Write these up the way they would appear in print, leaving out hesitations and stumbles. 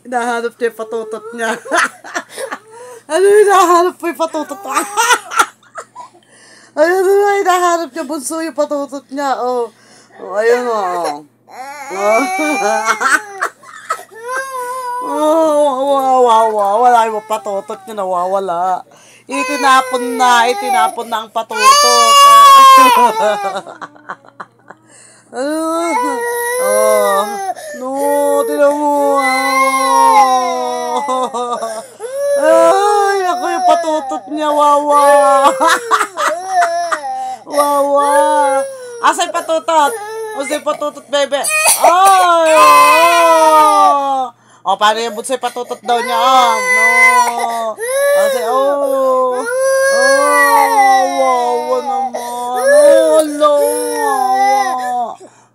Hinahanap niya yung patutot niya. Ano yung hinahanap po yung patutot niya? Ayun na, hinahanap niya bunso yung patutot niya. Oh, ayun o. Wala yung patutot niya, nawawala. Itinapon na ang patutot. No, tinan mo. Ay, ako yung patutot niya, wawa. Wawa. Asa yung patutot? Asa yung patutot, bebe? Ay, oh, paano yung bunso yung patutot daw niya? No. Asa, wawa naman. Hello,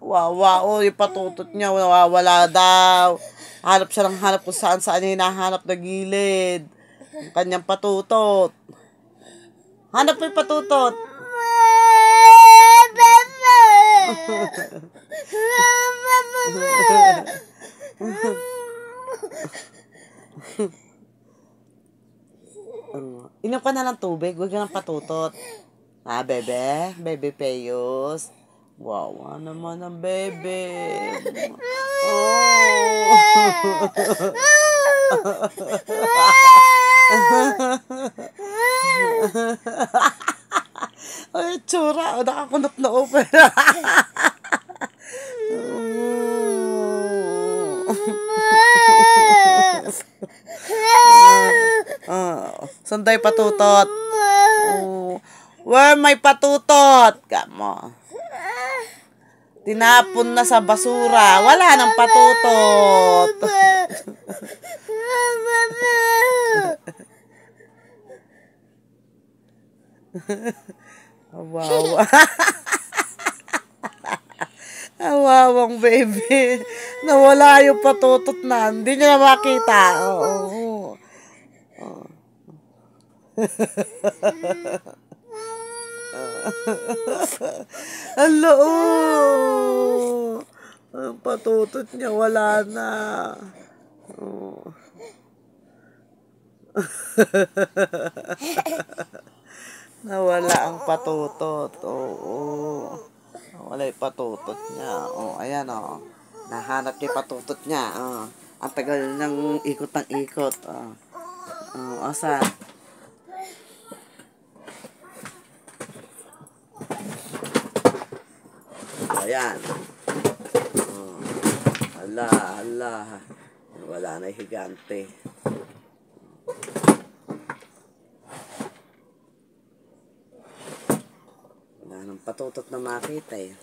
wawa, yung patutot niya, wala daw. Hanap siya ng hanap kung saan niya hinahanap na gilid. Ang kanyang patutot. Hanap mo yung patutot. Inom ka na ng tubig, huwag ka ng patutot. Bebe? Bebe Peyos. Wawa naman ang bebe. Ay, tsura. Nakakunot na open. Sanday patutot. Where may patutot? Kamo. Tinapon na sa basura. Wala nang patutot. Wawa. Awawang baby. Nawala yung patutot na. Hindi niya na makita. Oo. Hello. Ang patutot niya wala na. Nawala ang patutot. Oo. Nawala yung patutot niya. Ayan o. Nahanap niya yung patutot niya. Ang tagal ng ikot ng ikot. Asa? Ayan. Hala. Wala na yung higante. Wala nang patutot na makita eh.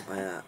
Kaya.